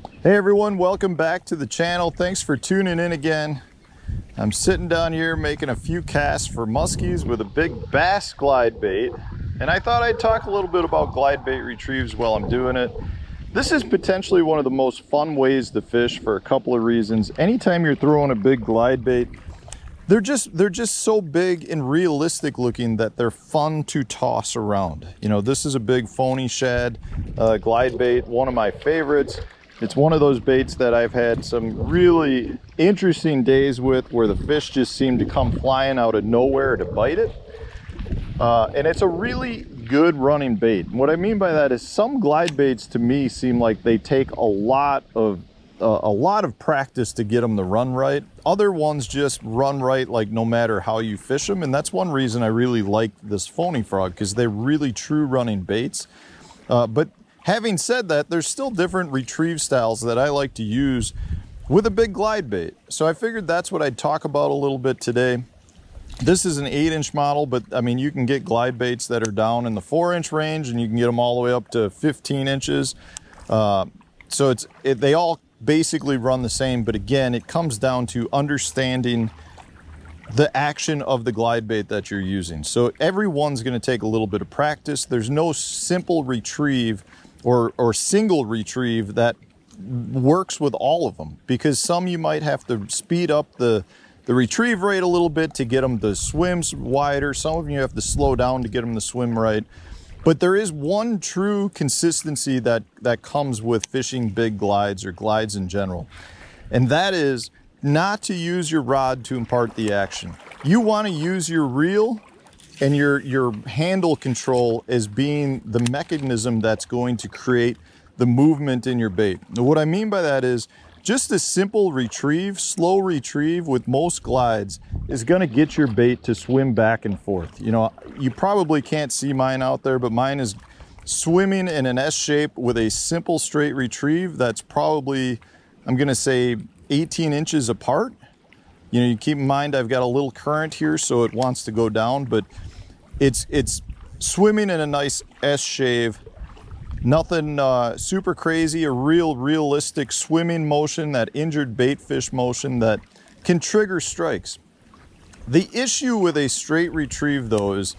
Hey everyone, welcome back to the channel. Thanks for tuning in again. I'm sitting down here making a few casts for muskies with a big bass glide bait. And I thought I'd talk a little bit about glide bait retrieves while I'm doing it. This is potentially one of the most fun ways to fish for a couple of reasons. Anytime you're throwing a big glide bait, they're just so big and realistic looking that they're fun to toss around. You know, this is a big Phoney shad glide bait, one of my favorites. It's one of those baits that I've had some really interesting days with, where the fish just seem to come flying out of nowhere to bite it. And it's a really good running bait. What I mean by that is some glide baits to me seem like they take a lot of practice to get them to run right. Other ones just run right, like no matter how you fish them. And that's one reason I really like this Phoney frog, because they're really true running baits. But having said that, there's still different retrieve styles that I like to use with a big glide bait. So I figured that's what I'd talk about a little bit today. This is an 8-inch model, but I mean, you can get glide baits that are down in the 4-inch range, and you can get them all the way up to 15 inches. So they all basically run the same, but again, it comes down to understanding the action of the glide bait that you're using. So everyone's going to take a little bit of practice. There's no simple retrieve or single retrieve that works with all of them, because some you might have to speed up the retrieve rate a little bit to get them to swim wider. Some of them you have to slow down to get them to swim right. But there is one true consistency that comes with fishing big glides or glides in general. And that is not to use your rod to impart the action. You want to use your reel and your handle control as being the mechanism that's going to create the movement in your bait. Now, what I mean by that is just a simple retrieve, slow retrieve with most glides is going to get your bait to swim back and forth. You know, you probably can't see mine out there, but mine is swimming in an S shape with a simple straight retrieve that's probably, I'm going to say, 18 inches apart. You know, you keep in mind I've got a little current here, so it wants to go down, but it's swimming in a nice S shave. Nothing super crazy, a realistic swimming motion, that injured bait fish motion that can trigger strikes. The issue with a straight retrieve though is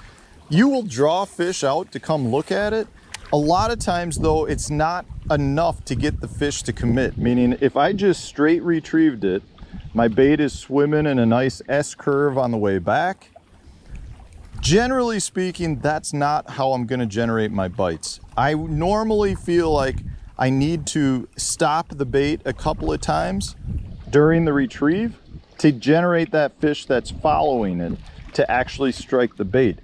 you will draw fish out to come look at it. A lot of times though, it's not enough to get the fish to commit. Meaning if I just straight retrieved it, my bait is swimming in a nice S curve on the way back. Generally speaking, that's not how I'm going to generate my bites. I normally feel like I need to stop the bait a couple of times during the retrieve to generate that fish that's following it to actually strike the bait.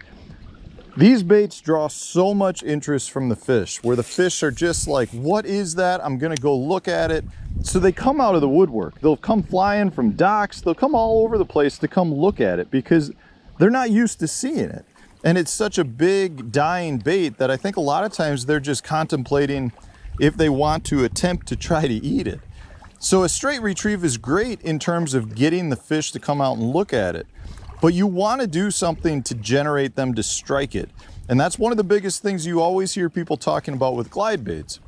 These baits draw so much interest from the fish, where the fish are just like, what is that? I'm going to go look at it. So they come out of the woodwork. They'll come flying from docks. They'll come all over the place to come look at it because they're not used to seeing it. And it's such a big dying bait that I think a lot of times they're just contemplating if they want to attempt to try to eat it. So a straight retrieve is great in terms of getting the fish to come out and look at it. But you want to do something to generate them to strike it. And that's one of the biggest things you always hear people talking about with glide baits.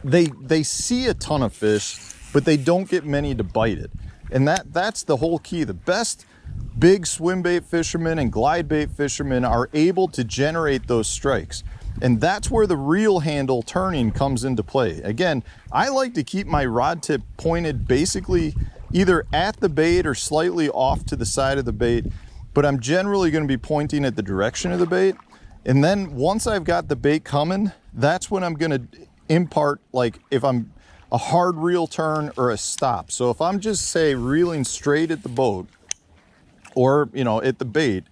They see a ton of fish, but they don't get many to bite it. And that's the whole key. The best big swim bait fishermen and glide bait fishermen are able to generate those strikes. And that's where the reel handle turning comes into play. Again, I like to keep my rod tip pointed basically either at the bait or slightly off to the side of the bait, but I'm generally going to be pointing at the direction of the bait. And then once I've got the bait coming, that's when I'm going to impart, like if I'm a hard reel turn or a stop. So if I'm just, say, reeling straight at the boat or, you know, at the bait,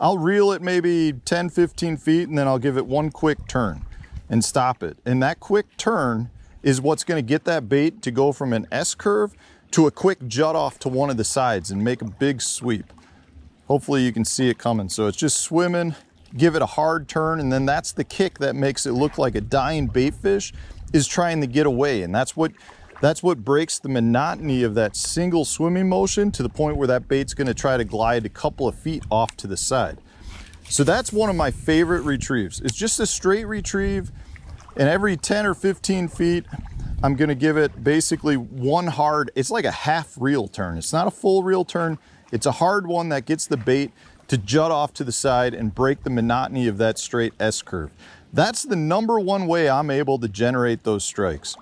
I'll reel it maybe 10, 15 feet, and then I'll give it one quick turn and stop it. And that quick turn is what's going to get that bait to go from an S curve to a quick jut off to one of the sides and make a big sweep. Hopefully you can see it coming. So it's just swimming, give it a hard turn, and then that's the kick that makes it look like a dying bait fish is trying to get away. And that's what breaks the monotony of that single swimming motion to the point where that bait's going to try to glide a couple of feet off to the side. So that's one of my favorite retrieves. It's just a straight retrieve. And every 10 or 15 feet, I'm gonna give it basically one hard, it's like a half reel turn. It's not a full reel turn. It's a hard one that gets the bait to jut off to the side and break the monotony of that straight S curve. That's the number one way I'm able to generate those strikes.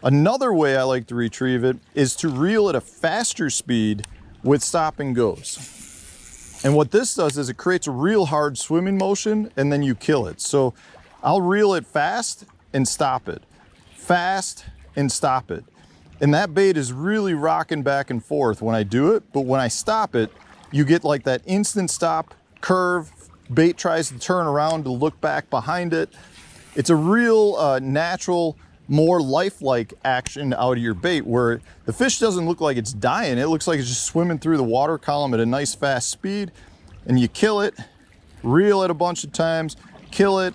Another way I like to retrieve it is to reel at a faster speed with stop and goes. And what this does is it creates a real hard swimming motion and then you kill it. So I'll reel it fast and stop it, fast and stop it. And that bait is really rocking back and forth when I do it, but when I stop it, you get like that instant stop curve. Bait tries to turn around to look back behind it. It's a real natural, more lifelike action out of your bait where the fish doesn't look like it's dying. It looks like it's just swimming through the water column at a nice fast speed, and you kill it, reel it a bunch of times, kill it,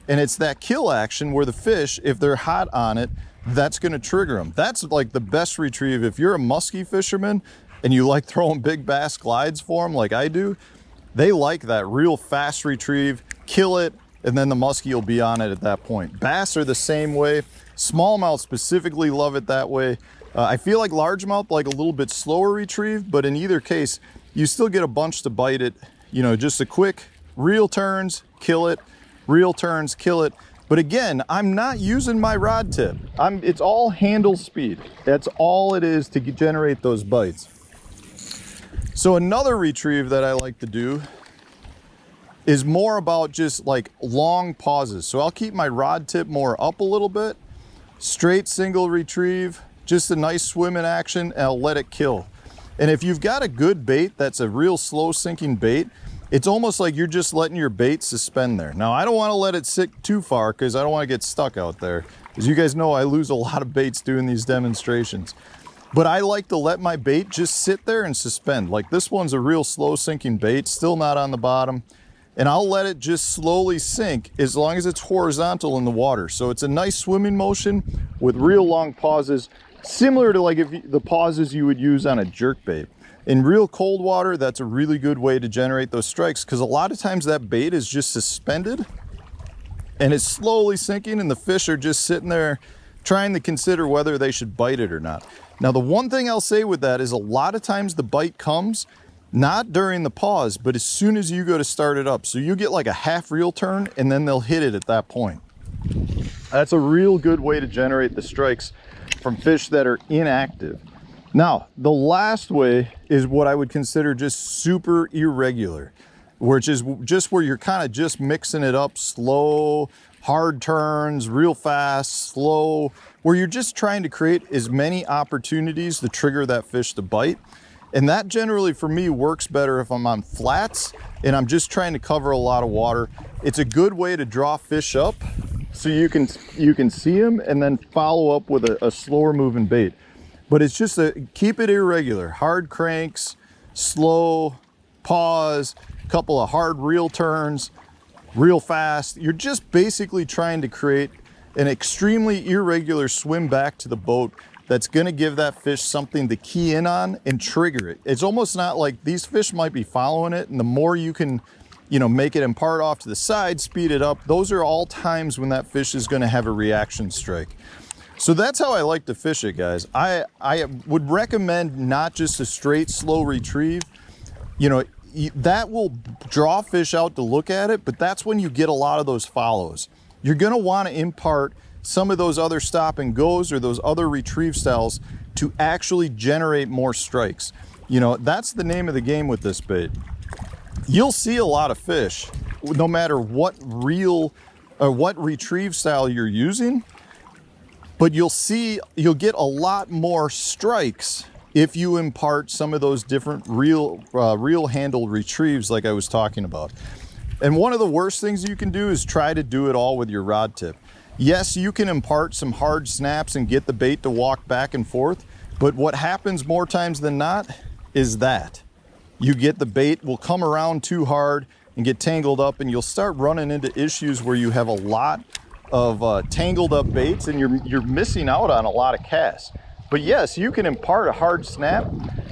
and it's that kill action where the fish, if they're hot on it, that's gonna trigger them. That's like the best retrieve. If you're a muskie fisherman and you like throwing big bass glides for them like I do, they like that real fast retrieve, kill it, and then the muskie will be on it at that point. Bass are the same way. Smallmouth specifically love it that way. I feel like largemouth like a little bit slower retrieve, but in either case, you still get a bunch to bite it. You know, just a quick reel turns, kill it, reel turns, kill it. But again, I'm not using my rod tip. It's all handle speed. That's all it is to generate those bites. So another retrieve that I like to do is more about just like long pauses. So I'll keep my rod tip more up a little bit, straight single retrieve, just a nice swimming action, and I'll let it kill. And if you've got a good bait that's a real slow sinking bait, it's almost like you're just letting your bait suspend there. Now, I don't want to let it sit too far because I don't want to get stuck out there. As you guys know, I lose a lot of baits doing these demonstrations. But I like to let my bait just sit there and suspend. Like this one's a real slow sinking bait, still not on the bottom. And I'll let it just slowly sink as long as it's horizontal in the water. So it's a nice swimming motion with real long pauses, similar to like the pauses you would use on a jerk bait. In real cold water, that's a really good way to generate those strikes because a lot of times that bait is just suspended and it's slowly sinking and the fish are just sitting there trying to consider whether they should bite it or not. Now, the one thing I'll say with that is a lot of times the bite comes not during the pause, but as soon as you go to start it up. So you get like a half reel turn and then they'll hit it at that point. That's a real good way to generate the strikes from fish that are inactive. Now, the last way is what I would consider just super irregular, which is just where you're kind of just mixing it up slow, hard turns, real fast, slow, where you're just trying to create as many opportunities to trigger that fish to bite. And that generally for me works better if I'm on flats and I'm just trying to cover a lot of water. It's a good way to draw fish up so you can see them and then follow up with a slower moving bait. But it's just keep it irregular, hard cranks, slow, pause, a couple of hard reel turns, real fast. You're just basically trying to create an extremely irregular swim back to the boat that's gonna give that fish something to key in on and trigger it. It's almost not like these fish might be following it, and the more you can, make it impart off to the side, speed it up, those are all times when that fish is gonna have a reaction strike. So that's how I like to fish it, guys. I would recommend not just a straight slow retrieve. That will draw fish out to look at it, but that's when you get a lot of those follows. You're gonna wanna impart some of those other stop and goes or those other retrieve styles to actually generate more strikes. That's the name of the game with this bait. You'll see a lot of fish, no matter what reel or what retrieve style you're using, but you'll get a lot more strikes if you impart some of those different reel handle retrieves like I was talking about. And one of the worst things you can do is try to do it all with your rod tip. Yes, you can impart some hard snaps and get the bait to walk back and forth, but what happens more times than not is that you get the bait will come around too hard and get tangled up, and you'll start running into issues where you have a lot of tangled up baits and you're missing out on a lot of casts. But yes, you can impart a hard snap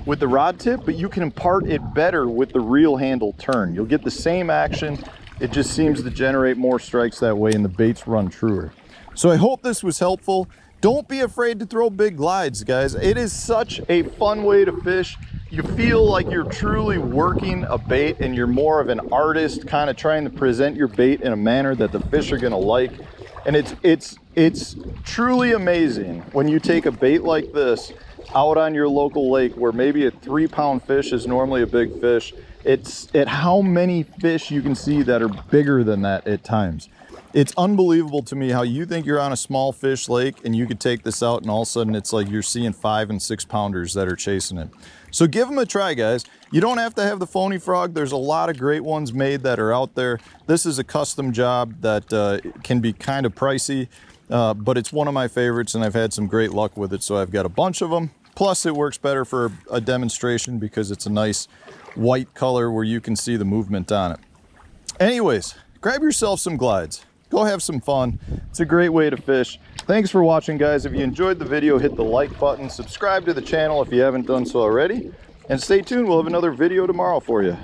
with the rod tip, but you can impart it better with the reel handle turn. You'll get the same action. It just seems to generate more strikes that way and the baits run truer. So I hope this was helpful. Don't be afraid to throw big glides, guys. It is such a fun way to fish. You feel like you're truly working a bait and you're more of an artist, kind of trying to present your bait in a manner that the fish are gonna like. And it's truly amazing when you take a bait like this out on your local lake where maybe a 3-pound fish is normally a big fish. It's at how many fish you can see that are bigger than that at times. It's unbelievable to me how you think you're on a small fish lake and you could take this out and all of a sudden it's like you're seeing 5 and 6 pounders that are chasing it. So give them a try, guys. You don't have to have the Phoney frog. There's a lot of great ones made that are out there. This is a custom job that can be kind of pricey, but it's one of my favorites and I've had some great luck with it. So I've got a bunch of them. Plus it works better for a demonstration because it's a nice white color where you can see the movement on it. Anyways, grab yourself some glides. Go have some fun. It's a great way to fish. Thanks for watching, guys. If you enjoyed the video, hit the like button, subscribe to the channel if you haven't done so already, and stay tuned. We'll have another video tomorrow for you.